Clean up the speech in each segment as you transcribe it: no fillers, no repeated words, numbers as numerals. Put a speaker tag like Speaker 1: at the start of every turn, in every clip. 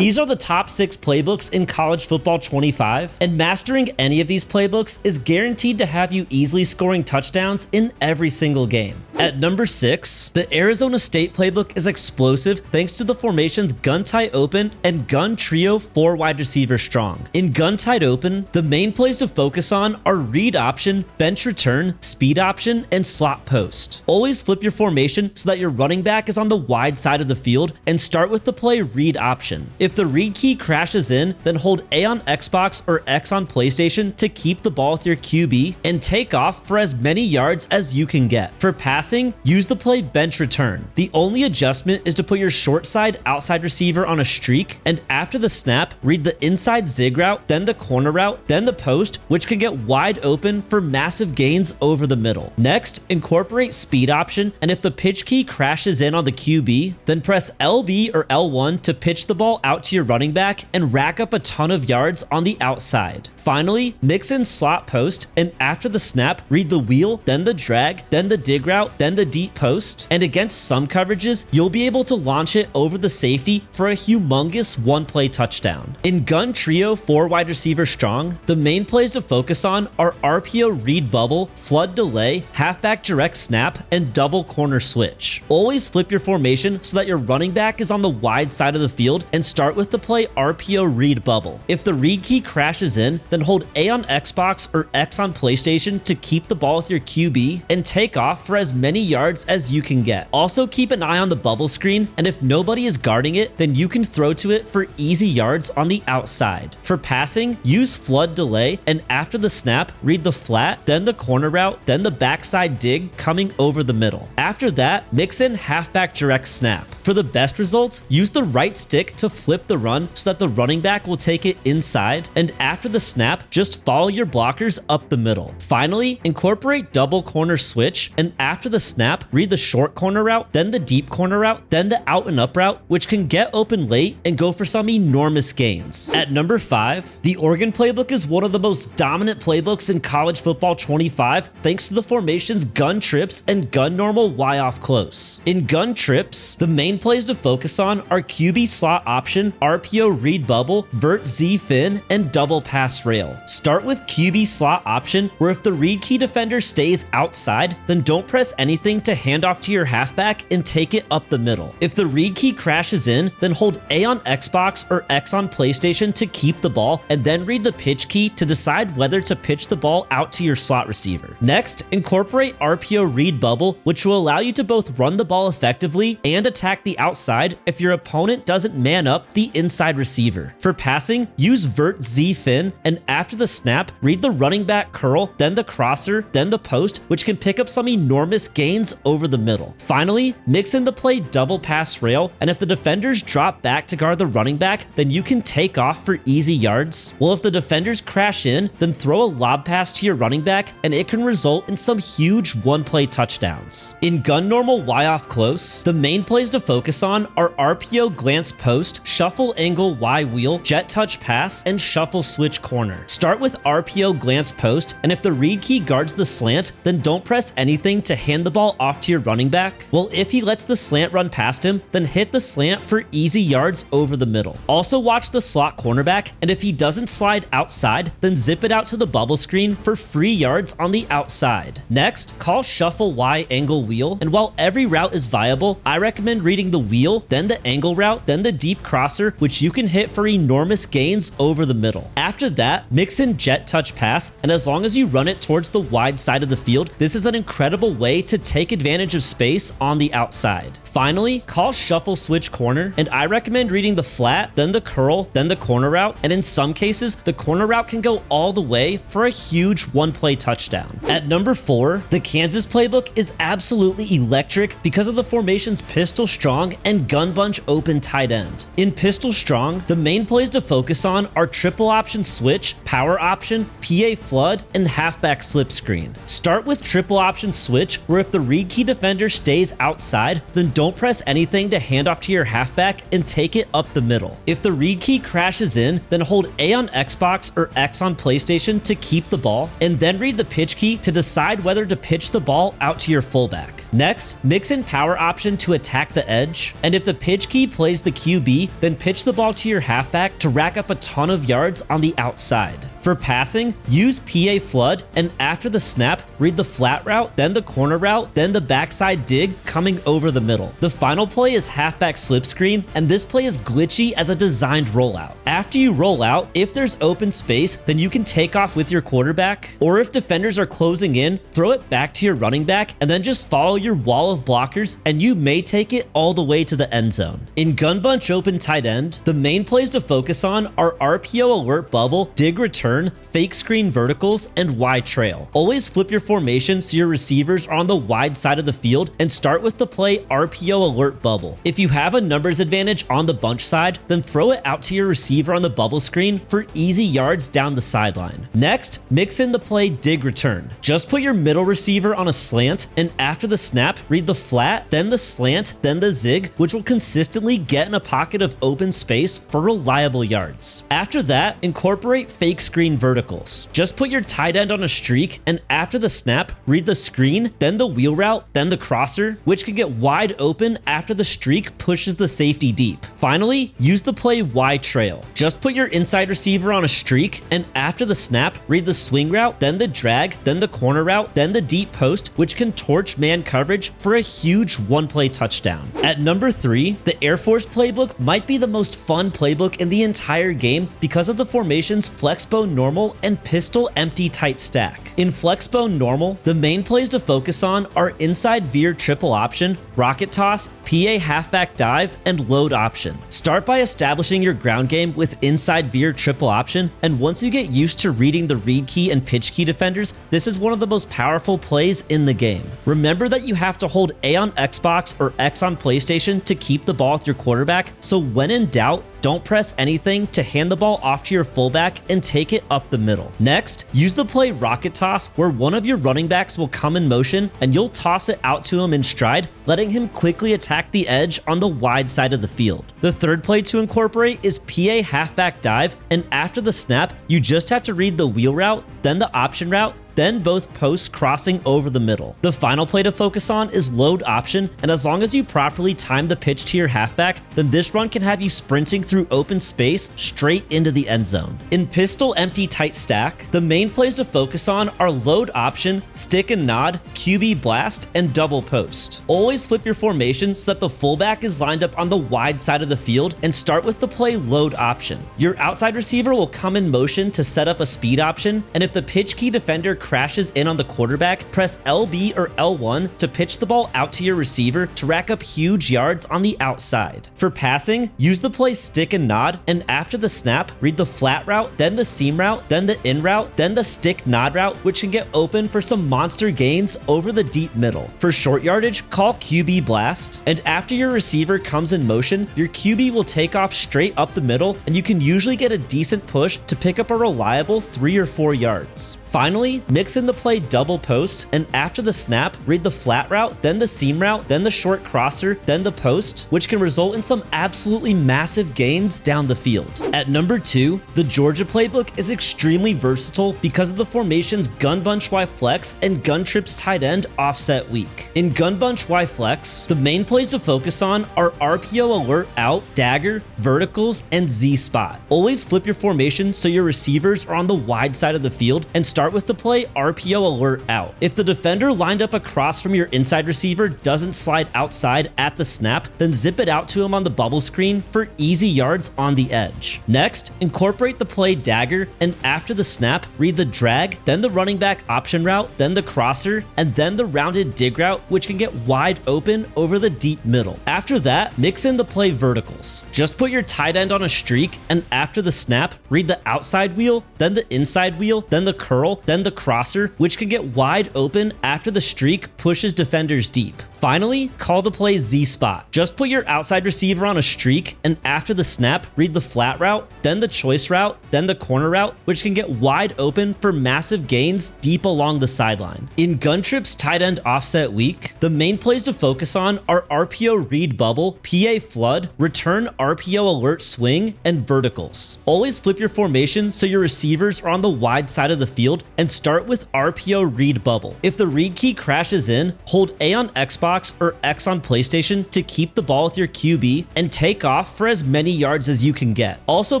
Speaker 1: These are the top 6 playbooks in college football 25, and mastering any of these playbooks is guaranteed to have you easily scoring touchdowns in every single game. At number 6, the Arizona State playbook is explosive thanks to the formations gun tight open and gun trio 4 wide receiver strong. In gun tight open, the main plays to focus on are read option, bench return, speed option, and slot post. Always flip your formation so that your running back is on the wide side of the field and start with the play read option. If the read key crashes in, then hold A on Xbox or X on PlayStation to keep the ball with your QB and take off for as many yards as you can get. For passing, use the play bench return. The only adjustment is to put your short side outside receiver on a streak, and after the snap, read the inside zig route, then the corner route, then the post, which can get wide open for massive gains over the middle. Next, incorporate speed option, and if the pitch key crashes in on the QB, then press LB or L1 to pitch the ball out to your running back and rack up a ton of yards on the outside. Finally, mix in slot post, and after the snap, read the wheel, then the drag, then the dig route, then the deep post, and against some coverages, you'll be able to launch it over the safety for a humongous one-play touchdown. In gun trio 4 wide receiver strong, the main plays to focus on are RPO read bubble, flood delay, halfback direct snap, and double corner switch. Always flip your formation so that your running back is on the wide side of the field and start with the play RPO read bubble. If the read key crashes in, then hold A on Xbox or X on PlayStation to keep the ball with your QB and take off for as many yards as you can get. Also keep an eye on the bubble screen, and if nobody is guarding it, then you can throw to it for easy yards on the outside. For passing, use flood delay, and after the snap, read the flat, then the corner route, then the backside dig coming over the middle. After that, mix in halfback direct snap. For the best results, use the right stick to flip the run so that the running back will take it inside, and after the snap, just follow your blockers up the middle. Finally, incorporate double corner switch, and after the snap, read the short corner route, then the deep corner route, then the out and up route, which can get open late and go for some enormous gains. At number 5, the Oregon playbook is one of the most dominant playbooks in college football 25 thanks to the formations gun trips and gun normal Y off close. In gun trips, the main plays to focus on are QB slot option, RPO read bubble, vert Z fin, and double pass rail. Start with QB slot option, where if the read key defender stays outside, then don't press anything to hand off to your halfback and take it up the middle. If the read key crashes in, then hold A on Xbox or X on PlayStation to keep the ball, and then read the pitch key to decide whether to pitch the ball out to your slot receiver. Next, incorporate RPO read bubble, which will allow you to both run the ball effectively and attack the outside if your opponent doesn't man up the inside receiver. For passing, use vert Z fin, and after the snap, read the running back curl, then the crosser, then the post, which can pick up some enormous gains over the middle. Finally, mix in the play double pass rail, and if the defenders drop back to guard the running back, then you can take off for easy yards. Well, if the defenders crash in, then throw a lob pass to your running back, and it can result in some huge one-play touchdowns. In gun normal Y off close, the main plays to focus on are RPO glance post, shuffle angle Y wheel, jet touch pass, and shuffle switch corner. Start with RPO glance post, and if the read key guards the slant, then don't press anything to hand the ball off to your running back. Well, if he lets the slant run past him, then hit the slant for easy yards over the middle. Also watch the slot cornerback, and if he doesn't slide outside, then zip it out to the bubble screen for free yards on the outside. Next, call shuffle Y angle wheel, and while every route is viable, I recommend reading the wheel, then the angle route, then the deep crosser, which you can hit for enormous gains over the middle. After that, mix in jet touch pass, and as long as you run it towards the wide side of the field, this is an incredible way to take advantage of space on the outside. Finally, call shuffle switch corner, and I recommend reading the flat, then the curl, then the corner route, and in some cases, the corner route can go all the way for a huge one-play touchdown. At number 4, the Kansas playbook is absolutely electric because of the formations pistol strong and gun bunch open tight end. In pistol strong, the main plays to focus on are triple option switch, power option, PA flood, and halfback slip screen. Start with triple option switch, where if the read key defender stays outside, then don't press anything to hand off to your halfback and take it up the middle. If the read key crashes in, then hold A on Xbox or X on PlayStation to keep the ball, and then read the pitch key to decide whether to pitch the ball out to your fullback. Next, mix in power option to attack the edge, edge. And if the pitch key plays the QB, then pitch the ball to your halfback to rack up a ton of yards on the outside. For passing, use PA flood, and after the snap, read the flat route, then the corner route, then the backside dig coming over the middle. The final play is halfback slip screen, and this play is glitchy as a designed rollout. After you roll out, if there's open space, then you can take off with your quarterback, or if defenders are closing in, throw it back to your running back, and then just follow your wall of blockers, and you may take it all the way to the end zone. In gun bunch open tight end, the main plays to focus on are RPO alert bubble, dig return, fake screen verticals, and wide trail. Always flip your formation so your receivers are on the wide side of the field, and start with the play RPO alert bubble. If you have a numbers advantage on the bunch side, then throw it out to your receiver on the bubble screen for easy yards down the sideline. Next, mix in the play dig return. Just put your middle receiver on a slant, and after the snap, read the flat, then the slant, then the zig, which will consistently get in a pocket of open space for reliable yards. After that, incorporate fake screen verticals. Just put your tight end on a streak, and after the snap, read the screen, then the wheel route, then the crosser, which can get wide open after the streak pushes the safety deep. Finally, use the play wide trail. Just put your inside receiver on a streak, and after the snap, read the swing route, then the drag, then the corner route, then the deep post, which can torch man coverage for a huge one-play touchdown. At number 3, the Air Force playbook might be the most fun playbook in the entire game because of the formation's Flexbone normal and pistol empty tight stack. In Flexbone normal, the main plays to focus on are inside veer triple option, rocket toss, PA halfback dive, and load option. Start by establishing your ground game with inside veer triple option, and once you get used to reading the read key and pitch key defenders, this is one of the most powerful plays in the game. Remember that you have to hold A on Xbox or X on PlayStation to keep the ball with your quarterback, so when in doubt, don't press anything to hand the ball off to your fullback and take it up the middle. Next, use the play rocket toss, where one of your running backs will come in motion and you'll toss it out to him in stride, letting him quickly attack the edge on the wide side of the field. The third play to incorporate is PA halfback dive, and after the snap, you just have to read the wheel route, then the option route, then both posts crossing over the middle. The final play to focus on is load option, and as long as you properly time the pitch to your halfback, then this run can have you sprinting through open space straight into the end zone. In pistol empty tight stack, the main plays to focus on are load option, stick and nod, QB blast, and double post. Always flip your formation so that the fullback is lined up on the wide side of the field, and start with the play load option. Your outside receiver will come in motion to set up a speed option, and if the pitch key defender crashes in on the quarterback, press LB or L1 to pitch the ball out to your receiver to rack up huge yards on the outside. For passing, use the play stick and nod, and after the snap, read the flat route, then the seam route, then the in route, then the stick nod route, which can get open for some monster gains over the deep middle. For short yardage, call QB blast, and after your receiver comes in motion, your QB will take off straight up the middle, and you can usually get a decent push to pick up a reliable 3 or 4 yards. Finally, mix in the play double post, and after the snap, read the flat route, then the seam route, then the short crosser, then the post, which can result in some absolutely massive gains down the field. At number 2, the Georgia playbook is extremely versatile because of the formation's gun bunch Y flex and gun trips tight end offset weak. In gun bunch Y flex, the main plays to focus on are RPO alert out, dagger, verticals, and Z spot. Always flip your formation so your receivers are on the wide side of the field, and start with the play RPO alert out. If the defender lined up across from your inside receiver doesn't slide outside at the snap, then zip it out to him on the bubble screen for easy yards on the edge. Next, incorporate the play dagger, and after the snap, read the drag, then the running back option route, then the crosser, and then the rounded dig route, which can get wide open over the deep middle. After that, mix in the play verticals. Just put your tight end on a streak, and after the snap, read the outside wheel, then the inside wheel, then the curl, then the crosser, which can get wide open after the streak pushes defenders deep. Finally, call the play Z spot. Just put your outside receiver on a streak, and after the snap, read the flat route, then the choice route, then the corner route, which can get wide open for massive gains deep along the sideline. In gun trips tight end offset weak, the main plays to focus on are RPO read bubble, PA flood, return RPO alert swing, and verticals. Always flip your formation so your receivers are on the wide side of the field, and start with RPO read bubble. If the read key crashes in, hold A on Xbox Xbox or X on PlayStation to keep the ball with your QB and take off for as many yards as you can get. Also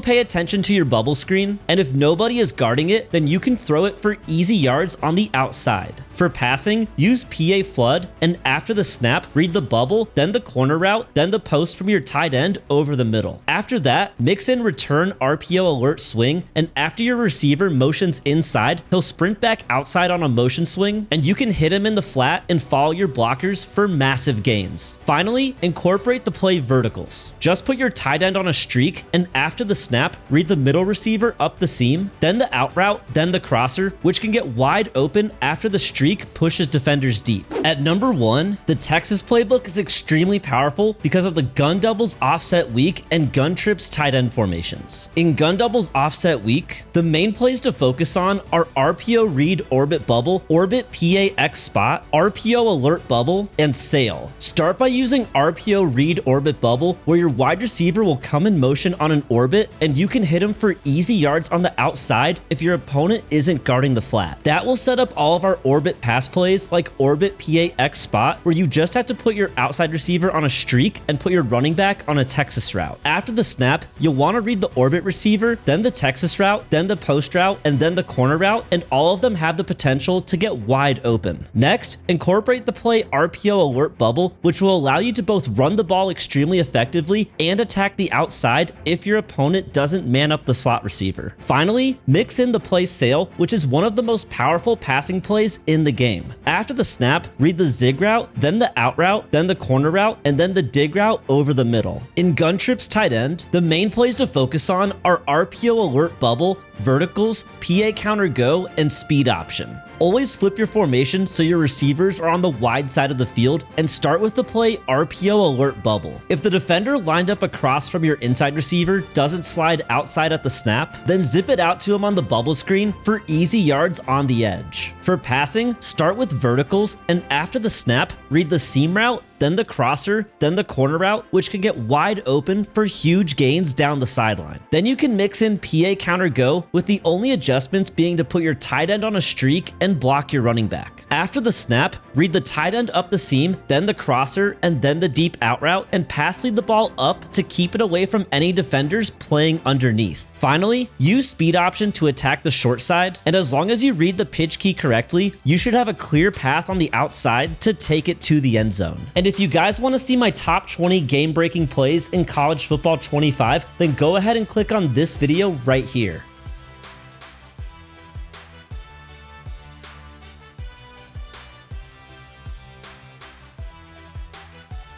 Speaker 1: pay attention to your bubble screen, and if nobody is guarding it, then you can throw it for easy yards on the outside. For passing, use PA flood, and after the snap, read the bubble, then the corner route, then the post from your tight end over the middle. After that, mix in return RPO alert swing, and after your receiver motions inside, he'll sprint back outside on a motion swing, and you can hit him in the flat and follow your blockers for massive gains. Finally, incorporate the play verticals. Just put your tight end on a streak, and after the snap, read the middle receiver up the seam, then the out route, then the crosser, which can get wide open after the streak pushes defenders deep. At number 1, the Texas playbook is extremely powerful because of the gun doubles offset weak and gun trips tight end formations. In gun doubles offset weak, the main plays to focus on are RPO read orbit bubble, orbit PAX spot, RPO alert bubble, and sail. Start by using RPO read orbit bubble, where your wide receiver will come in motion on an orbit and you can hit him for easy yards on the outside if your opponent isn't guarding the flat. That will set up all of our orbit pass plays like orbit PAX spot, where you just have to put your outside receiver on a streak and put your running back on a Texas route. After the snap, you'll want to read the orbit receiver, then the Texas route, then the post route, and then the corner route, and all of them have the potential to get wide open. Next, incorporate the play RPO alert bubble, which will allow you to both run the ball extremely effectively and attack the outside if your opponent doesn't man up the slot receiver. Finally, mix in the play sail, which is one of the most powerful passing plays in the game. After the snap, read the zig route, then the out route, then the corner route, and then the dig route over the middle. In gun trips tight end, the main plays to focus on are RPO alert bubble, verticals, PA counter go, and speed option. Always flip your formation so your receivers are on the wide side of the field, and start with the play RPO alert bubble. If the defender lined up across from your inside receiver doesn't slide outside at the snap, then zip it out to him on the bubble screen for easy yards on the edge. For passing, start with verticals, and after the snap, read the seam route, then the crosser, then the corner route, which can get wide open for huge gains down the sideline. Then you can mix in PA counter go, with the only adjustments being to put your tight end on a streak and block your running back. After the snap, read the tight end up the seam, then the crosser, and then the deep out route, and pass lead the ball up to keep it away from any defenders playing underneath. Finally, use speed option to attack the short side, and as long as you read the pitch key correctly, you should have a clear path on the outside to take it to the end zone. And if you guys want to see my top 20 game-breaking plays in college football 25, then go ahead and click on this video right here.